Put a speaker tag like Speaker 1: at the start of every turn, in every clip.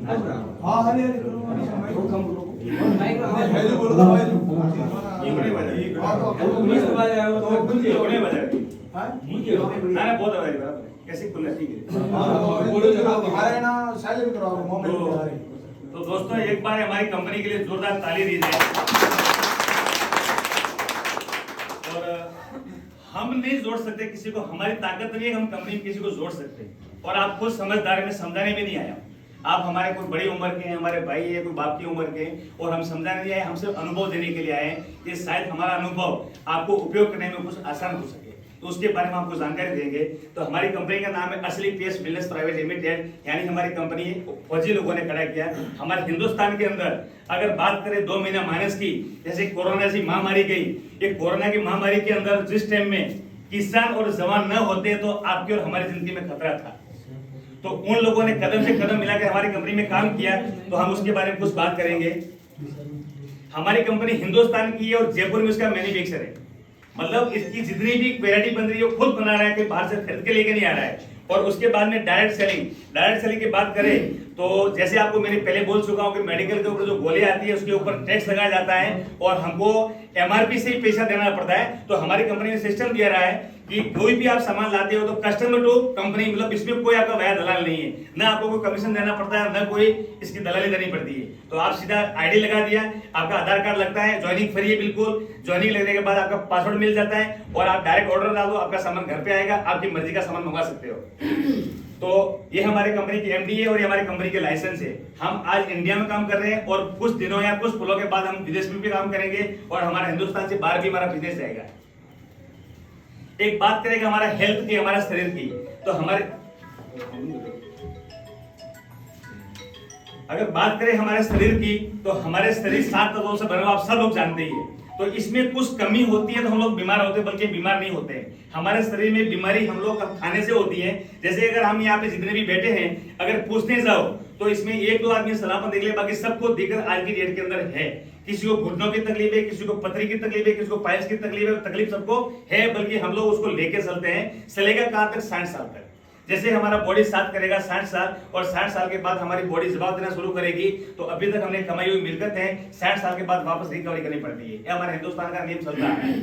Speaker 1: हाँ हरे हरे करो
Speaker 2: कैसे खुले ठीक है। तो दोस्तों एक बार हमारी कंपनी के लिए जोरदार ताली दीजिए। और हम नहीं जोड़ सकते किसी को, हमारी ताकत नहीं है हम कंपनी में किसी को जोड़ सकते। और आप खुद समझदार में समझाने में नहीं आया, आप हमारे कोई बड़ी उम्र के हैं, हमारे भाई है, कोई बाप की उम्र के, और हम समझाने नहीं आए, हम सिर्फ अनुभव देने के लिए आए हैं कि शायद हमारा अनुभव आपको उपयोग करने में कुछ आसान हो सके, तो उसके बारे में आपको जानकारी देंगे। तो हमारी कंपनी का नाम है असली पेस वेलनेस प्राइवेट लिमिटेड, यानी हमारी कंपनी फौजी लोगों ने खड़ा किया। हमारे हिंदुस्तान के अंदर अगर बात करें 2 महीना माइनस की, जैसे कोरोना जैसी महामारी गई, एक कोरोना की महामारी के अंदर जिस टाइम में किसान और जवान न होते तो आपकी और हमारी जिंदगी में खतरा था, तो उन लोगों ने कदम से कदम मिलाकर हमारी कंपनी में काम किया, तो हम उसके बारे में कुछ बात करेंगे। हमारी कंपनी हिंदुस्तान की है और जयपुर में इसका मैन्युफैक्चर है, मतलब इसकी जितनी भी वैरायटी बन रही है खुद बना रहा है, कोई बाहर से खरीद के लेके नहीं आ रहा है। और उसके बाद में डायरेक्ट सेलिंग की बात करें तो जैसे आपको मैंने पहले बोल चुका हूं कि मेडिकल के ऊपर जो गोली आती है उसके ऊपर टैक्स लगाया जाता है और हमको एमआरपी से ही पैसा देना पड़ता है। तो हमारी कंपनी ने सिस्टम दिया रहा है कि कोई भी आप सामान लाते हो तो कस्टमर टू कंपनी, मतलब इसमें कोई आपका वाया दलाल नहीं है, ना आपको कोई कमीशन देना पड़ता है, ना कोई इसकी दलाली देनी पड़ती है। तो आप सीधा आईडी लगा दिया, आपका आधार कार्ड लगता है, ज्वाइनिंग फ्री है बिल्कुल, ज्वाइनिंग लगने के बाद आपका पासवर्ड मिल जाता है और आप डायरेक्ट ऑर्डर डाल दो, आपका सामान घर पे आएगा, आपकी मर्जी का सामान मंगवा सकते हो। तो ये हमारी कंपनी की एमडी है और ये हमारी कंपनी के लाइसेंस है। हम आज इंडिया में काम कर रहे हैं और कुछ दिनों या कुछ पुलों के बाद हम विदेश में भी काम करेंगे और हमारा हिंदुस्तान से बाहर भी हमारा बिजनेस जाएगा। एक बात करेंगे हमारा हेल्थ की, हमारा शरीर की, तो अगर बात करें हमारे शरीर की तो हमारे शरीर 7 तत्वों से बना हुआ आप सब लोग जानते ही है। तो इसमें कुछ कमी होती है तो हम लोग बीमार होते हैं, बल्कि बीमार नहीं होते हैं। हमारे शरीर में बीमारी हम लोग खाने से होती है। जैसे अगर हम यहाँ पे जितने भी बैठे हैं अगर पूछने जाओ तो इसमें 1-2 आदमी सलामत निकले, बाकी सबको दिक्कत आज की डेट के अंदर है। किसी को घुटनों की तकलीफ है, किसी को पथरी की तकलीफ है, किसी को पाइल्स की तकलीफ है, तकलीफ सबको है, बल्कि हम लोग उसको लेके चलते हैं। चलेगा कहां तक? 60 साल तक। जैसे हमारा बॉडी साथ करेगा 60 साल और 60 साल के बाद हमारी बॉडी जवाब देना शुरू करेगी, तो अभी तक हमने कमाई हुई मिलकत है 60 साल के बाद वापस रिकवरी करनी पड़ती है। ये हमारे हिंदुस्तान का नियम चलता है।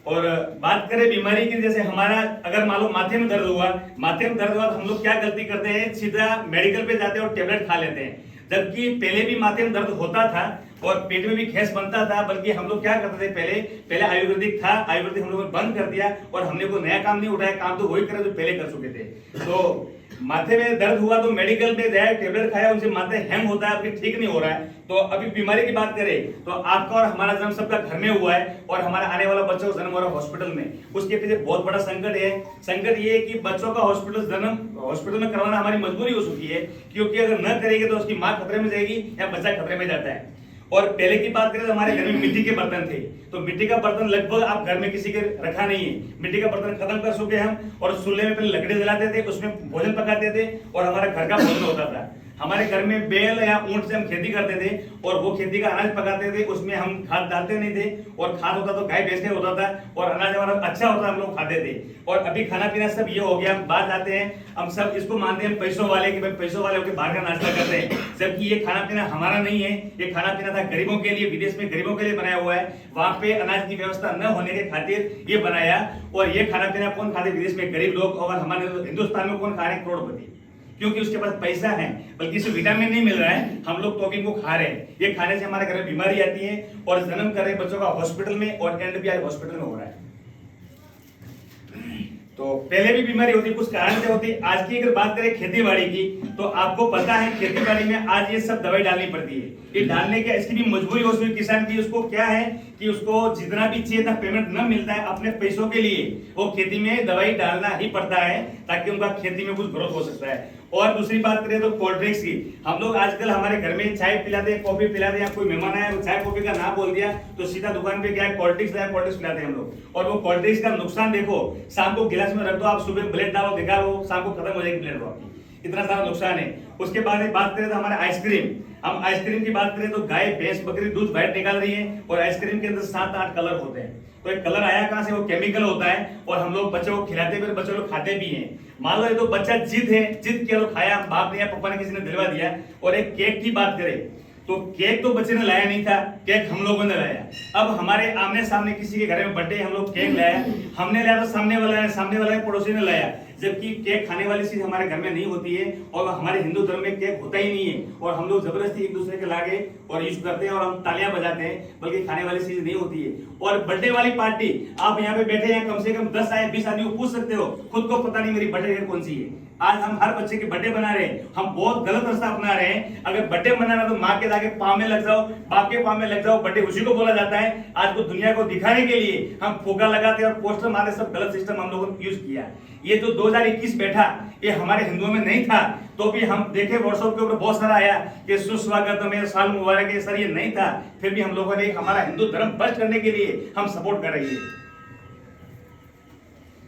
Speaker 2: और बात करें बीमारी की, जैसे हमारा अगर मान लो माथे में दर्द हुआ तो हम लोग क्या गलती करते हैं, सीधा मेडिकल पे जाते हैं और टेबलेट खा लेते हैं। जबकि पहले भी माथे में दर्द होता था और पेट में भी गैस बनता था, बल्कि हम लोग क्या करते थे, पहले आयुर्वेदिक था, आयुर्वेदिक हम लोगों ने बंद कर दिया और हमने कोई नया काम नहीं उठाया, काम तो वही करे जो पहले कर चुके थे। तो माथे में दर्द हुआ तो मेडिकल पे गए, टेबलेट खाया, उनसे माथे हैंग होता है, अभी ठीक नहीं हो रहा है। तो अभी बीमारी की बात करें तो आपका और हमारा जन्म सबका घर में हुआ है और हमारा आने वाला बच्चा का जन्म हो रहा है हॉस्पिटल में। उसके पीछे बहुत बड़ा संकट है। संकट ये है कि बच्चों का हॉस्पिटल में करवाना हमारी मजबूरी हो चुकी है, क्योंकि अगर न करेंगे तो उसकी माँ खतरे में जाएगी या बच्चा खतरे में जाता है। और पहले की बात करें तो हमारे घर में मिट्टी के बर्तन थे, तो मिट्टी का बर्तन लगभग आप घर में किसी के रखा नहीं है। मिट्टी का बर्तन खत्म कर चुके हम और चूल्हे में पहले लकड़ी जलाते थे, उसमें भोजन पकाते थे और हमारा घर का भोजन होता था। हमारे घर में बैल या ऊंट से हम खेती करते थे और वो खेती का अनाज पकाते थे, उसमें हम खाद डालते नहीं थे और खाद होता तो गाय भैंस का होता था और अनाज हमारा अच्छा होता, हम लोग खाते थे। और अभी खाना पीना सब ये हो गया। हम बात आते हैं, हम सब इसको मानते हैं पैसों वाले कि भाई पैसों वाले होकर बाहर का नाश्ता करते हैं, जबकि ये खाना पीना हमारा नहीं है। ये खाना पीना था गरीबों के लिए, विदेश में गरीबों के लिए बनाया हुआ है। वहां पे अनाज की व्यवस्था न होने के खातिर ये बनाया। और ये खाना पीना कौन खाते? विदेश में गरीब लोग, और हमारे हिंदुस्तान में कौन खा रहे हैं? करोड़पति, क्योंकि उसके पास पैसा है, बल्कि इसे विटामिन नहीं मिल रहा है, हम लोग तो इनको खा रहे हैं। ये खाने से हमारे घर में बीमारी आती है और जन्म कर रहे बच्चों का हॉस्पिटल में, और एंड भी आज हॉस्पिटल में हो रहा है। तो पहले भी बीमारी होती, कुछ कारण से होती। आज की अगर बात करें खेती-बाड़ी की, तो आपको पता है खेती-बाड़ी में आज ये सब दवाई डालनी पड़ती है। ये डालने के इसकी भी मजबूरी हो उसमें किसान की, उसको क्या है कि उसको जितना भी चाहिए था पेमेंट न मिलता है, अपने पैसों के लिए वो खेती में दवाई डालना ही पड़ता है ताकि उनका खेती में कुछ ग्रोथ हो सकता है। और दूसरी बात करें तो कोल्ड ड्रिंक्स की, हम लोग आजकल हमारे घर में चाय पिलाते हैं, कॉफी पिलाते हैं, कोई मेहमान आया तो चाय कॉफी का नाम बोल दिया तो सीधा दुकान पे क्या कोल्ड ड्रिंक्स लाया, कोल्ड ड्रिंक्स पिलाते हैं हम लोग। और वो कोल्ड ड्रिंक्स का नुकसान देखो, शाम को गिलास में रख दो आप, सुबह ब्लेड डालो, दिखा लो, शाम को खत्म हो जाएगी ब्लेड आपकी, इतना सारा नुकसान है। उसके बाद बात करें तो हमारे आइसक्रीम, हम आइसक्रीम की बात करें तो गाय भैंस बकरी दूध बाहर निकाल रही है और आइसक्रीम के अंदर 7-8 कलर होते हैं। तो एक कलर आया कहां से? वो केमिकल होता है और हम लोग बच्चों को खिलाते भी, बच्चों लोग खाते भी हैं। मान लो ये तो बच्चा जिद है, जिद किया तो खाया, बाप ने या पापा ने किसी ने दिलवा दिया। और एक केक की बात करें तो केक तो बच्चे ने लाया नहीं था, केक हम लोगों ने लाया। अब हमारे आमने सामने किसी के घर में बर्थडे, हम लोग केक लाया, हमने लाया तो सामने वाला है पड़ोसी ने लाया, जबकि केक खाने वाली चीज हमारे घर में नहीं होती है और हमारे हिंदू धर्म में केक होता ही नहीं है। और हम लोग जबरदस्ती एक दूसरे के लागे और यूज करते हैं और हम तालियां बजाते हैं, बल्कि खाने वाली चीज नहीं होती है। और बर्थडे वाली पार्टी, आप यहाँ पे बैठे हैं, कम से कम 10 आए 20 आदमी को पूछ सकते हो, खुद को पता नहीं मेरी बर्थडे डेट कौन सी है। आज हम हर बच्चे के बर्थडे बना रहे हैं, हम बहुत गलत रास्ता अपना रहे हैं। अगर बर्थडे मनाना तो माँ के जाके पाँव में लग जाओ, बाप के पाँव में लग जाओ, बर्थडे उसी को बोला जाता है। आज को दुनिया को दिखाने के लिए हम फुग्गा लगाते और पोस्टर मारते, सब गलत सिस्टम हम लोगों ने यूज किया। ये जो 2021 बैठा, ये हमारे हिंदुओं में नहीं था, तो भी हम देखे व्हाट्सएप के ऊपर बहुत सारा आया कि सुस्वागतम है, साल मुबारक है। सर ये नहीं था, फिर भी हम लोगों ने हमारा हिंदू धर्म बच करने के लिए हम सपोर्ट कर रही है।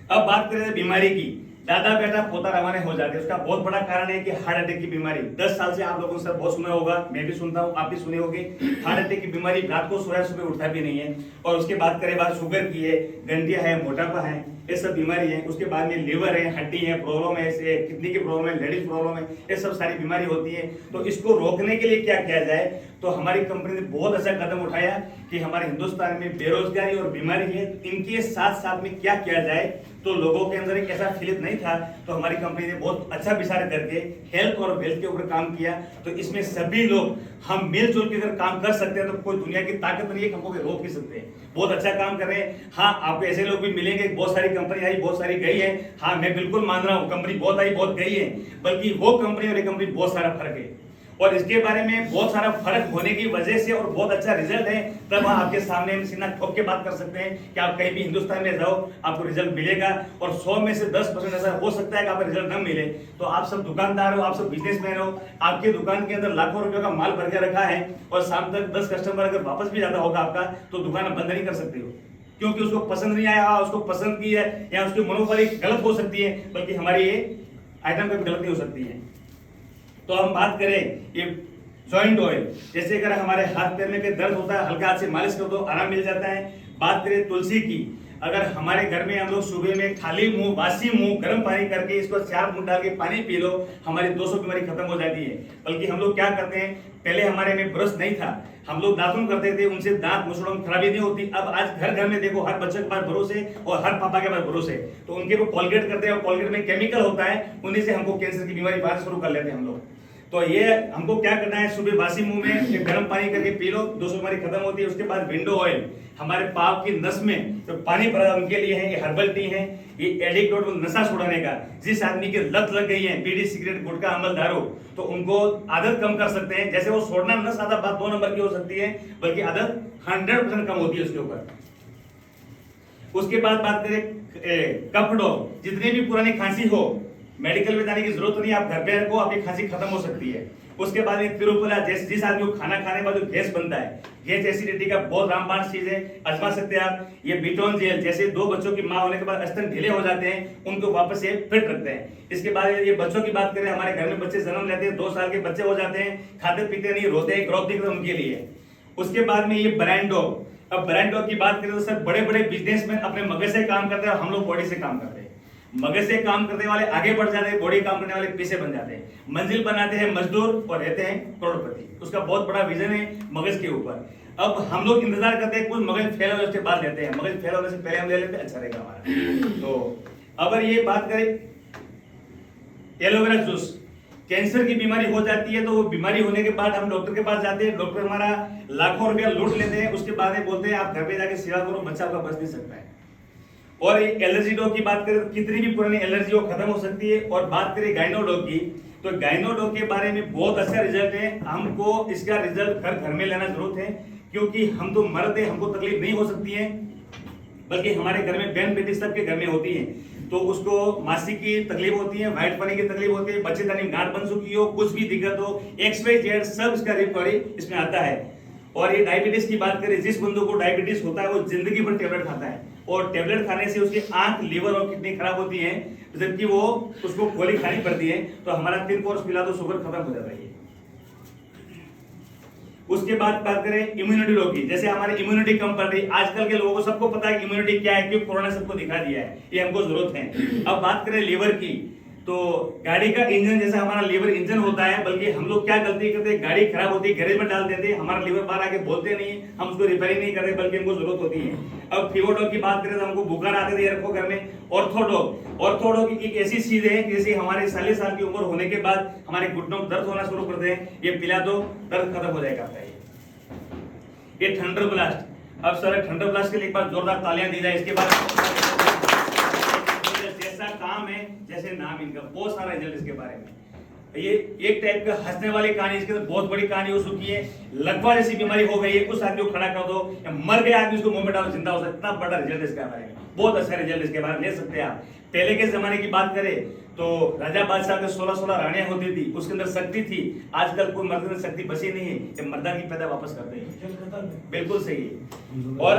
Speaker 2: अब बात करें बीमारी की, दादा बेटा पोता रवाना हो जाते हैं, उसका बहुत बड़ा कारण है कि हार्ट अटैक की बीमारी। 10 साल से आप लोगों ने सर बहुत सुना होगा, मैं भी सुनता हूँ, आप भी सुने होंगे। हार्ट अटैक की बीमारी, रात को सोया सुबह उठता भी नहीं है। और उसके बाद करें बात शुगर की है, गंडिया है, मोटापा है, ये सब बीमारी है। उसके बाद में लीवर है, हड्डी है, प्रॉब्लम है, किडनी की प्रॉब्लम है, लेडीज प्रॉब्लम है, ये सब सारी बीमारी होती है। तो इसको रोकने के लिए क्या किया जाए, तो हमारी कंपनी ने बहुत अच्छा कदम उठाया कि हमारे हिंदुस्तान में बेरोजगारी और बीमारी है, इनके साथ साथ में क्या किया जाए। तो लोगों के अंदर एक ऐसा फीलिंग नहीं था, तो हमारी कंपनी ने बहुत अच्छा विचार करके हेल्थ और वेल्थ के ऊपर काम किया। तो इसमें सभी लोग हम मिलजुल के अगर काम कर सकते हैं तो कोई दुनिया की ताकत नहीं है, हमको रोक भी सकते हैं। बहुत अच्छा काम कर रहे हैं। हाँ, आपको ऐसे लोग भी मिलेंगे, बहुत सारी कंपनी आई, बहुत सारी गई है। हाँ, मैं बिल्कुल मान रहा हूँ, कंपनी बहुत आई, बहुत गई है, बल्कि वो कंपनी और ये कंपनी बहुत सारा फर्क है। और इसके बारे में बहुत सारा फर्क होने की वजह से और बहुत अच्छा रिजल्ट है, तब आपके सामने हम सीना ठोक के बात कर सकते हैं कि आप कहीं भी हिंदुस्तान में जाओ आपको रिजल्ट मिलेगा। और 100 में से 10% ऐसा हो सकता है कि आपको रिजल्ट न मिले। तो आप सब दुकानदार हो, आप सब बिजनेसमैन हो, आपके दुकान के अंदर लाखों रुपयों का माल भर के रखा है और शाम तक 10 कस्टमर अगर वापस भी ज्यादा होगा आपका, तो दुकान बंद नहीं कर सकते हो, क्योंकि उसको पसंद नहीं आया, उसको पसंद की है, या उसकी मनोबली गलत हो सकती है, बल्कि हमारी ये आइटम पे गलती हो सकती है। तो हम बात करें ये जॉइंट ऑयल, जैसे अगर हमारे हाथ पैर में दर्द होता है, हल्का हाथ से मालिश कर दो, आराम मिल जाता है। बात करें तुलसी की, अगर हमारे घर में हम लोग सुबह में खाली मुंह, बासी मुंह गर्म पानी करके इसको 4 बूंद डाल के पानी पी लो, हमारी 200 बीमारी खत्म हो जाती है। बल्कि हम लोग क्या करते हैं, पहले हमारे में ब्रश नहीं था, हम लोग दातुन करते थे, उनसे दांत मुसड़ों खराबी नहीं होती। अब आज घर घर में देखो, हर बच्चे के पास ब्रश है और हर पापा के पास ब्रश है, तो उनके को कोलगेट करते हैं और कोलगेट में केमिकल होता है, उन्हीं से हमको कैंसर की बीमारी बात शुरू कर लेते हैं हम लोग। तो ये हमको क्या करना है, सुबह बासी मुंह में गर्म पानी करके पी लो, 200 बीमारी खत्म होती है। उसके बाद विंडो ऑयल, हमारे पाप की नस में तो पानी भरा उनके लिए है, ये हर्बल टी है, ये एडिक्ट नशा छुड़ाने का। जिस आदमी की लत लग गई है, बीड़ी सिगरेट गुटखा अमल दारू, तो उनको आदत कम कर सकते हैं। जैसे वो छोड़ना न सादा बात 2 नंबर की हो सकती है, बल्कि आदत 100% कम होती है उसके ऊपर। उसके बाद बात करें कफ डॉग, जितनी भी पुरानी खांसी हो, मेडिकल में जाने की जरूरत नहीं, आप घर पे रखो, आपकी खांसी खत्म हो सकती है। उसके बाद एक तिरुपला, जिस आदमी को खाना खाने के बाद जो गैस बनता है, गैस एसिडिटी का बहुत रामबाण चीज है, आजमा सकते हैं आप। ये बीटोन जेल, जैसे 2 बच्चों की मां होने के बाद स्तन ढीले हो जाते हैं, उनको वापस ये फिट रखते हैं। इसके बाद ये बच्चों की बात करें, हमारे घर में बच्चे जन्म लेते हैं, 2 साल के बच्चे हो जाते हैं, खाते पीते नहीं, रोते हैं, ग्रोथ दिखता है उनके लिए। उसके बाद में ये ब्रांडो, अब ब्रांडो की बात करें तो सर बड़े बड़े बिजनेसमैन अपने मगज से काम करते हैं और हम लोग बॉडी से काम करते हैं। मगज से काम करने वाले आगे बढ़ जाते हैं, बॉडी काम करने वाले पीछे बन जाते हैं। मंजिल बनाते हैं मजदूर और रहते हैं करोड़पति। उसका बहुत बड़ा विजन है मगज के ऊपर। अब हम लोग इंतजार करते हैं कुछ मगज फेल हो उसके बाद लेते हैं, मगज फेल होने से पहले हम ले लेते हैं, अच्छा रहेगा हमारा। तो अगर ये बात करें एलोवेरा जूस, कैंसर की बीमारी हो जाती है, तो वो बीमारी होने के बाद हम डॉक्टर के पास जाते हैं, डॉक्टर हमारा लाखों रुपया लूट लेते हैं, उसके बाद में बोलते हैं आप घर पे जाके सेवा करो, बच्चा आपका बच नहीं सकता है। और एलर्जी डॉग की बात करें तो कितनी भी पुरानी एलर्जी हो खत्म हो सकती है। और बात करें गाइनो डॉग की, तो गाइनो डॉग के बारे में बहुत अच्छा रिजल्ट है, हमको इसका रिजल्ट घर में लेना जरूरत है, क्योंकि हम तो मर्द है, हमको तकलीफ नहीं हो सकती है, बल्कि हमारे घर में बहन बेटी सबके घर में होती है। तो उसको मासिक की तकलीफ होती है, व्हाइट पनी की तकलीफ होती है, बच्चेदानी गांठ बन चुकी हो, कुछ भी दिक्कत हो, XYZ सब इसका रिकवरी इसमें आता है। और ये डायबिटीज की बात करें, जिस बंदों को डायबिटीज होता है वो जिंदगी भर टेबलेट खाता है, और टेबलेट खाने से उसकी आंख, लीवर और किडनी खराब होती है, जबकि वो उसको गोली खानी पड़ती है। तो हमारा 3 कोर्स पिला दो, शुगर खत्म हो जाता है। उसके बाद बात करें इम्यूनिटी रोग की, जैसे हमारी इम्यूनिटी कम पड़ रही, आजकल के लोगों को सबको पता है कि इम्यूनिटी क्या है, क्योंकि कोरोना सबको दिखा दिया है, ये हमको जरूरत है। अब बात करें लीवर की, तो गाड़ी का इंजन जैसे हमारा लीवर इंजन होता है, बल्कि हम लोग क्या गलती करते हैं, गाड़ी खराब होती है गैरेज में डाल देते हैं, हमारा लीवर बाहर आके बोलते नहीं, हम उसको रिपेयरिंग नहीं करते, बल्कि हमको जरूरत होती है। अब फीवर की बात करें तो हमको बुखार आते थे, रखो घर में। ऑर्थोडॉग एक ऐसी चीज है, जैसे हमारे 40 साल की उम्र होने के बाद हमारे घुटनों में दर्द होना शुरू करते हैं, ये पिला दो, दर्द खत्म हो जाएगा आपका। ये थंडर ब्लास्ट। अब सर थंडर ब्लास्ट के लिए एक बार जोरदार तालियां दी जाए। इसके बाद जैसा काम है, जैसे नाम इनका, बहुत सारा रिजल्ट इसके बारे में। ये एक टाइप का हंसने वाली कहानी, इसके अंदर बहुत बड़ी कहानी हो चुकी है। लकवा जैसी बीमारी हो गई है, उस आदमी को खड़ा कर दो, या मर गया आदमी उसको मुंह में डालो, जिंदा हो सकता। इतना बड़ा रिजल्ट इसके बारे में, बहुत अच्छा रिजल्ट इसके बारे में ले सकते हैं आप। पहले के जमाने की बात करें तो राजा बादशाह के 16 रानियां होती थी, उसके अंदर शक्ति थी। आजकल कोई मर्द में शक्ति बची नहीं है, ये मर्दा की पैदा वापस करते हैं। बिल्कुल सही है। और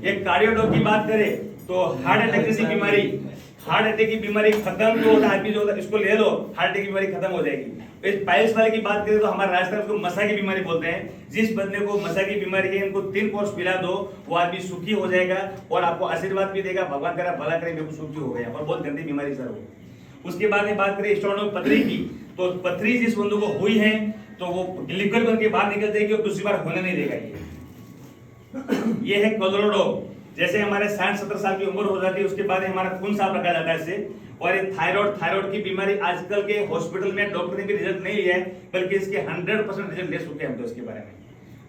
Speaker 2: एक कार्डियोडॉग की बात करें तो हार्ट अटैक जैसी बीमारी, हार्ट अटैक की बीमारी खत्म जो होता है, आदमी जो होता है इसको ले लो, हार्ट अटैक की बीमारी खत्म हो जाएगी। इस पाइल्स वाले की बात करें तो हमारे राजस्थान में उसको मसा की बीमारी बोलते हैं। जिस बंदे को मसा की बीमारी है, इनको 3 कोर्स पिला दो, वो आदमी सुखी हो जाएगा और आपको आशीर्वाद भी देगा, भगवान तेरा भला करे, बिल्कुल सुखी हो गया। और बहुत गंदी बीमारी सर वो। उसके बाद में बात करें स्टोनों पथरी की, तो पथरी जिस बंदे को हुई है तो वो लिक्विड करके बाहर निकल जाएगी और दूसरी बार होने नहीं देगा। ये है कोलोडॉग। जैसे हमारे 60-70 साल की उम्र हो जाती है, उसके बाद हमारा खून साफ रखा जाता है इससे। और ये थायराइड की बीमारी आजकल के हॉस्पिटल में डॉक्टर ने भी रिजल्ट नहीं लिया है, बल्कि इसके 100% रिजल्ट ले चुके हैं हम तो इसके बारे में।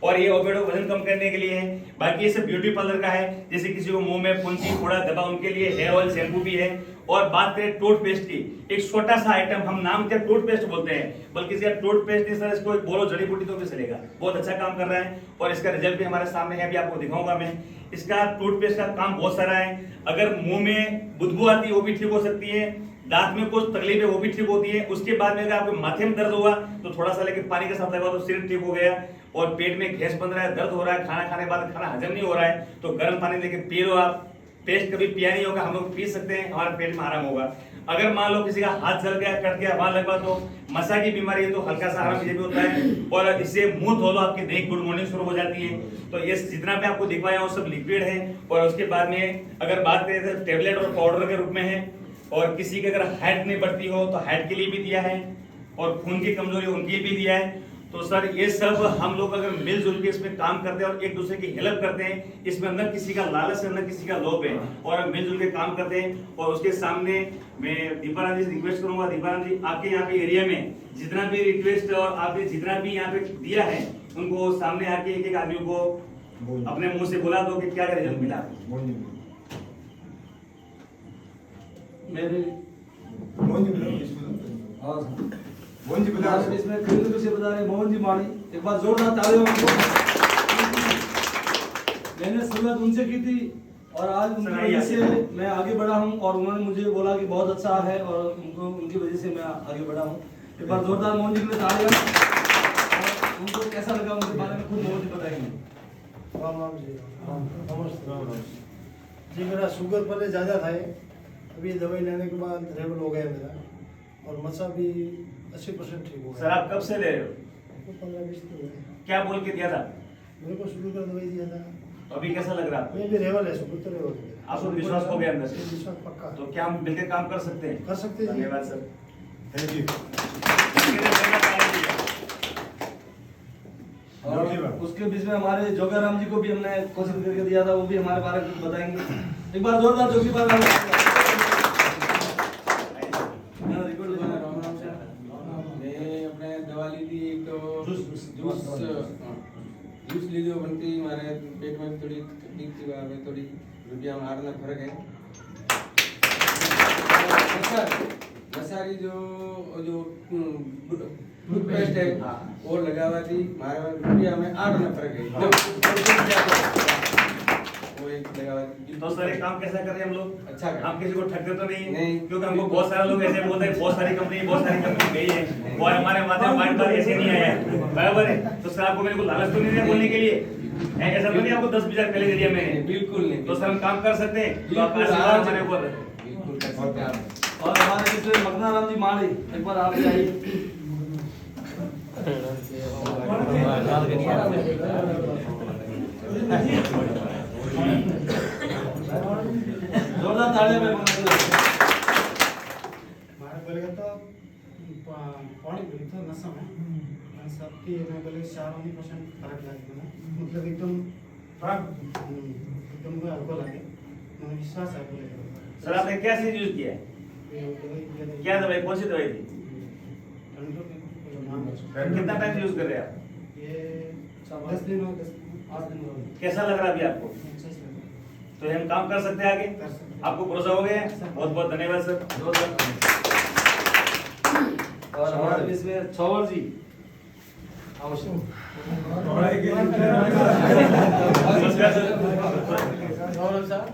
Speaker 2: और ये ओबेडो वजन कम करने के लिए है। बाकी ये सब ब्यूटी पार्लर का है, जैसे किसी को मुंह में फुंसी फोड़ा दबा, उनके लिए हेयर ऑयल शैम्पू भी है। और बात करें टूथपेस्ट की, एक छोटा सा आइटम, हम नाम क्या टूथपेस्ट बोलते हैं, बल्कि इसका टूथपेस्ट नहीं सर, इसको बोलो जड़ी बूटी तो भी चलेगा। बहुत अच्छा काम कर रहा है और इसका रिजल्ट भी हमारे सामने है, अभी आपको दिखाऊंगा मैं। इसका टूथपेस्ट का काम बहुत सारा है। अगर मुंह में बुदबू आती है वो भी ठीक हो सकती है, दांत में कुछ तकलीफ है वो भी ठीक होती है। उसके बाद में अगर आपके माथे में दर्द हुआ तो थोड़ा सा लेके पानी के साथ लगा तो सिर ठीक हो गया। और पेट में गैस बन रहा है, दर्द हो रहा है, खाना खाने के बाद खाना हजम नहीं हो रहा है, तो गर्म पानी लेके पी लो आप। पेस्ट कभी पिया नहीं होगा, हम लोग पी सकते हैं, हमारे पेट में आराम होगा। अगर मान लो किसी का हाथ जल गया, कट गया, वहां लगा, तो मसा की बीमारी है तो हल्का सा आराम ये भी होता है। और इससे मुंह धो लो, आपकी नई गुड मॉर्निंग शुरू हो जाती है। तो ये जितना भी आपको दिखवाया वो सब लिक्विड है। और उसके बाद में अगर बात करें तो टेबलेट और पाउडर के रूप में है। और किसी की अगर हाइट नहीं बढ़ती हो तो हाइट के लिए भी दिया है, और खून की कमजोरी उनके लिए भी दिया है। तो सर ये सब हम लोग अगर मिलजुल के इसमें काम करते हैं और एक दूसरे की हेल्प करते हैं, इसमें अंदर किसी का लालच है, अंदर किसी का लोभ है, और हम मिलजुल के काम करते हैं। और उसके सामने मैं दीपाराम जी से रिक्वेस्ट करूंगा, दीपाराम जी आपके यहाँ पे एरिया में जितना भी रिक्वेस्ट और आपने जितना भी यहाँ पे दिया है, उनको सामने आके एक एक आदमी को अपने मुंह से बोला दो कि क्या रिजल्ट मिला।
Speaker 1: मोहन जी बता रहे, इसमें खरीद से बता रहे मोहन जी माड़ी, एक बार जोरदार तालियों। मैंने शुरुआत उनसे की थी और आज उनकी वजह से मैं आगे बढ़ा हूं, और उन्होंने मुझे बोला कि बहुत अच्छा है, और उनकी वजह से मैं आगे बढ़ा हूं। एक बार जोरदार मोहन जी के लिए तालियां। उनको कैसा लगा उनके बारे में खुद मोहन जी बताएंगे।
Speaker 3: राम राम जी, नमस्ते जी। मेरा शुगर पहले ज़्यादा था, अभी दवाई लेने के बाद लेवल हो गया मेरा, और मसा भी 80% ठीक हो गया।
Speaker 2: सर आप कब से ले रहे हो?
Speaker 3: 15-20 दिन हुए।
Speaker 2: क्या बोल के दिया था?
Speaker 3: मेरे को शुरू कर दवाई दिया था।
Speaker 2: तो अभी कैसा लग रहा है आपको?
Speaker 3: मैं भी रेवल है, शुगर तो रेवल है।
Speaker 2: आपको विश्वास हो गया अंदर से?
Speaker 3: विश्वास पक्का।
Speaker 2: तो क्या हम मिलकर काम कर सकते हैं?
Speaker 3: कर सकते हैं।
Speaker 2: धन्यवाद सर,
Speaker 3: थैंक यू।
Speaker 1: और उसके बीच में हमारे जोगाराम जी को भी हमने कोशिश करके दिया था, वो भी हमारे बारे में बताएंगे। एक बार जोरदार जोगी बात।
Speaker 4: जूस लीजिए बनती हमारे पेट में थोड़ी तकलीफ थी, वहाँ में थोड़ी रुपया में 8 फर्क है। नसारी जो टूथपेस्ट है वो लगा हुआ थी, हमारे रुपया में 8 फर्क है। वो एक लगा हुआ थी।
Speaker 2: तो सर ये काम कैसा कर रहे हैं हम लोग?
Speaker 4: अच्छा कर।
Speaker 2: हम किसी को ठगते तो नहीं,
Speaker 4: नहीं।
Speaker 2: क्योंकि हमको बहुत सारे लोग ऐसे बोलते हैं बहुत सारी कंपनी गई है, और हमारे माध्यम माइंड पर ऐसे नहीं आया है, बराबर है। तो सर आपको मेरे को लालच तो नहीं दिया बोलने के लिए, ऐसा तो नहीं आपको 10-20 पहले दिया मैंने?
Speaker 4: बिल्कुल नहीं।
Speaker 2: तो सर हम काम कर सकते हैं, तो आपका आशीर्वाद हमारे ऊपर।
Speaker 4: बिल्कुल कर सकते हैं आप।
Speaker 1: और हमारे बीच में मगनाराम जी माड़ी, एक बार आप आइए। जोरदार तालियां।
Speaker 3: नशा में सबकी मैं बोले 4% फर्क लगे ना मतलब एकदम एकदम हल्को लगे मुझे विश्वास है बोले
Speaker 2: सर आपने क्या चीज यूज किया है? क्या दवाई, कौन सी दवाई थी? कितना टाइम यूज कर रहे हैं आप?
Speaker 3: ये 10 दिन हो 8 दिन हो
Speaker 2: कैसा लग रहा है अभी आपको? तो हम काम कर सकते हैं आगे?
Speaker 3: कर सकते हैं।
Speaker 2: आपको भरोसा हो गया? बहुत बहुत धन्यवाद सर।
Speaker 1: और हमारे बीच में छवर जी
Speaker 5: गौरव साहब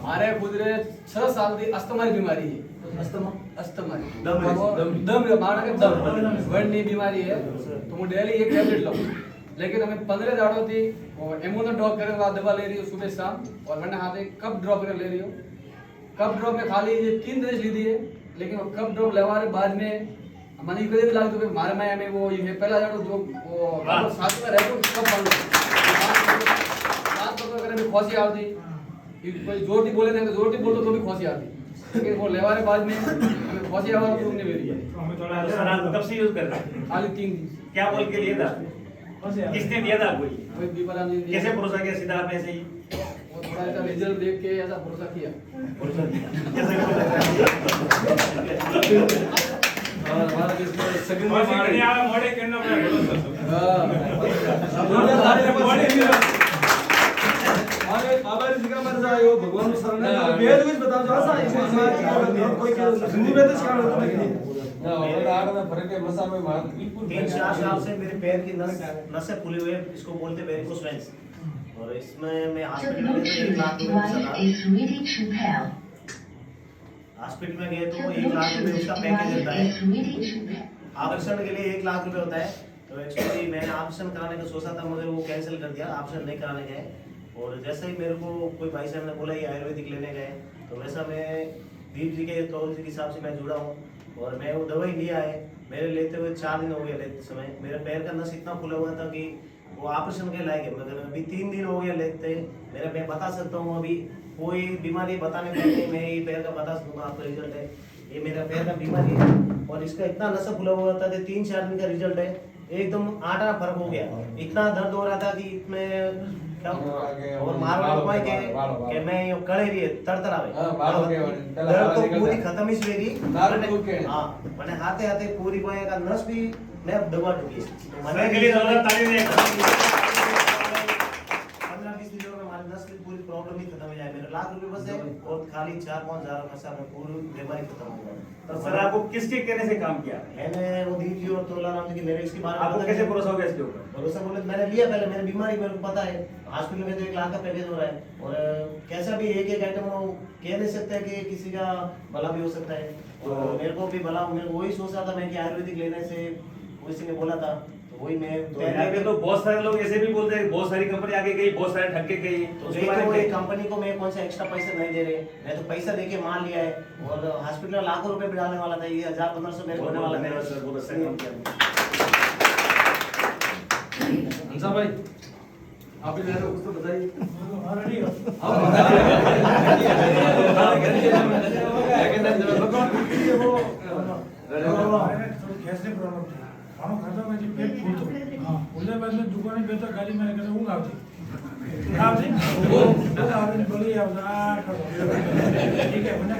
Speaker 5: मारे गुजरे 6 साल दी अस्थमा की बीमारी है अस्थमा दम मारना के दम वरनी बीमारी है तो मैं डेली एक टैबलेट लूं लेकिन हमें 15 दाड़ों थी और एमोनन ड्रॉप करने के बाद दवा ले रही हूं सुबह शाम और मैंने हाथ एक कप ड्रॉप कर ले रही हूं कप ड्रॉप में खाली ये 3 दिन ली दी है लेकिन वो कप ड्रॉप लेवारे बाद में मन ही कभी लाग तो मारे में वो ये पहला जाड़ो जो वो साथ में रहतो कब बंद बात तो अगर मैं खोसी आती कोई जोर नहीं बोले नहीं जोर नहीं बोलतो तो भी खोसी आती लेकिन वो लेवारे बाद में हमें खोसी आवाज प्रूफ नहीं मिली है
Speaker 2: सर आप कब से यूज कर रहे हैं?
Speaker 5: खाली 3 दिन
Speaker 2: क्या बोल के लिया था? किसने दिया था आपको ये?
Speaker 5: कोई बीपराम जी
Speaker 2: कैसे भरोसा किया सीधा आप ऐसे ही?
Speaker 5: वो थोड़ा सा रिजल्ट देख के ऐसा भरोसा किया
Speaker 2: भरोसा किया? कैसे भरोसा
Speaker 1: और हमारे बीच में सेकंड में अरे बाबा जी का मर जाए वो भगवान को शरण में वेद कुछ बताओ जो ऐसा कोई हिंदी में तो शिकायत होता है
Speaker 6: तीन चार साल से मेरे पैर की नसें फूली हुई है इसको बोलते हैं वेरिकोस वेन्स और इसमें मैं हॉस्पिटल में गया हॉस्पिटल में गए तो 1 लाख रुपए उसका पैकेज होता है ऑपरेशन के लिए 1 लाख रुपए होता है तो एक्चुअली मैंने ऑपरेशन कराने का सोचा था मगर वो कैंसिल कर दिया ऑपरेशन नहीं कराने गए और जैसे ही मेरे को कोई भाई साहब ने बोला ये आयुर्वेदिक लेने गए तो वैसा मैं दीप जी के कौल जी के हिसाब से मैं जुड़ा हूँ और मैं वो दवाई लिया है मेरे लेते हुए 4 दिन हो गए लेते समय मेरे पैर का नस इतना फूला हुआ था कि वो ऑपरेशन के लायक है मगर अभी 3 दिन हो गया लेते मेरा मैं बता सकता हूँ अभी कोई बीमारी बताने में नहीं मैं ये पैर का बता सकूँगा आपका रिजल्ट है ये मेरा पैर का बीमारी है और इसका इतना नसा फूला हुआ था कि 3-4 दिन का रिजल्ट है एकदम आटा फर्क हो गया इतना दर्द हो रहा था कि इसमें और मारवाड़ कोई के मैं ये कड़े रही तड़तड़ावे दर्द तो पूरी खत्म ही हुई हां मैंने हाथे हाथे पूरी कोई का नस भी मैं दबा चुकी है
Speaker 2: सर के लिए जोरदार ताली दें।
Speaker 6: 15-20 दिनों में हमारी नस की पूरी प्रॉब्लम ही खत्म हो जाए मेरे लाख रुपए बचे और खाली 4-5 हजार खर्चा में पूरी बीमारी खत्म हो गई
Speaker 2: तो सर आपको किसके कहने से काम किया?
Speaker 6: मैंने वो दीप जी और तोला राम जी की मेरे इसके बारे में
Speaker 2: आपको कैसे भरोसा हो गया इसके ऊपर?
Speaker 6: भरोसा बोले मैंने लिया पहले मेरी बीमारी मेरे को पता है हॉस्पिटल में तो 1 लाख का पैकेज हो रहा है और कैसा भी एक आइटम वो कह नहीं सकते कि किसी का भला भी हो सकता है और मेरे को भी भला मेरे को वही सोच रहा था मैं कि आयुर्वेदिक लेने से किसी ने बोला था तो वही मैं
Speaker 2: तो यहाँ पे तो बहुत सारे लोग ऐसे भी बोलते हैं बहुत सारी कंपनी आगे गई बहुत सारे ठग के गई
Speaker 6: तो ये कंपनी को मैं कौन सा एक्स्ट्रा पैसा नहीं दे रहे मैं तो पैसा देके माल लिया है और हॉस्पिटल लाखों रुपए भी डालने वाला था ये 1000-1500 मेरे को होने वाला था
Speaker 2: सर बहुत अच्छा काम किया
Speaker 1: हंसा भाई आप भी मेरे को कुछ तो बताइए
Speaker 7: खाणो खातो म्हणजे पेट फुलतो फुलल्या बाद में दुकाने पे तो गाड़ी में करे ऊँग आवती बोली ठीक है मैंने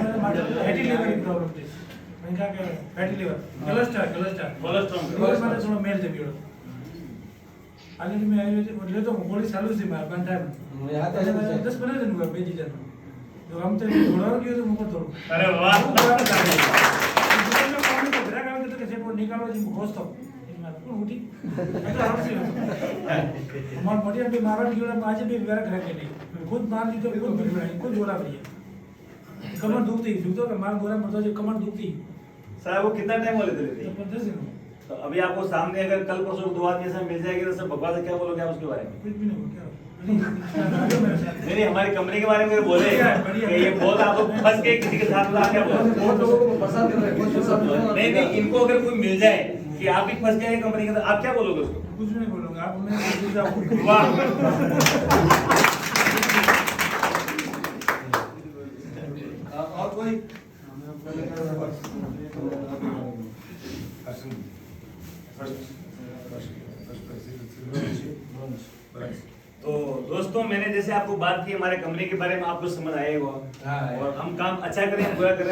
Speaker 7: फैटी लिवर की प्रॉब्लम थी मैंने कहा कि फैटी लिवर कोलेस्ट्रॉल मैंने थोड़ा मेल थे बीड़ो आगे मैं आयुर्वेदिक ले तो गोली चालू थी मार बंद टाइम 10-15 दिन हुआ बेजी जन तो हम तो थोड़ा किया तो मुझे थोड़ा
Speaker 2: अरे वाह
Speaker 7: निकालो जी घोषतो उठी हमारे बढ़िया भी मारवाड़ की वाला आज भी वेरा घर के नहीं खुद मार दी तो खुद बिगड़ा खुद जोड़ा भी कमर दुखती तो मार गोरा मरता जो कमर दुखती
Speaker 2: सर वो कितना टाइम वाले थे?
Speaker 7: 15 दिन
Speaker 2: तो अभी आपको सामने अगर कल परसों 2 आदमी ऐसा मिल जाएगी तो सर बकवास क्या बोलोगे आप उसके बारे में?
Speaker 7: कुछ भी नहीं हो क्या
Speaker 2: नहीं हमारी कंपनी के बारे में बोले कि ये बहुत आप लोग फंस के किसी के साथ क्या बोले
Speaker 5: बहुत लोगों को पसंद कर रहे हैं
Speaker 2: नहीं इनको अगर कोई मिल जाए कि आप भी फंस गए कंपनी के अंदर आप क्या बोलोगे उसको?
Speaker 7: कुछ नहीं बोलूंगा आप हमें
Speaker 2: वाह
Speaker 1: और कोई
Speaker 2: तो दोस्तों मैंने जैसे आपको बात की हमारे कंपनी के बारे में, आपको समझ आया होगा।
Speaker 4: हाँ,
Speaker 2: और हम काम अच्छा करें बुरा करें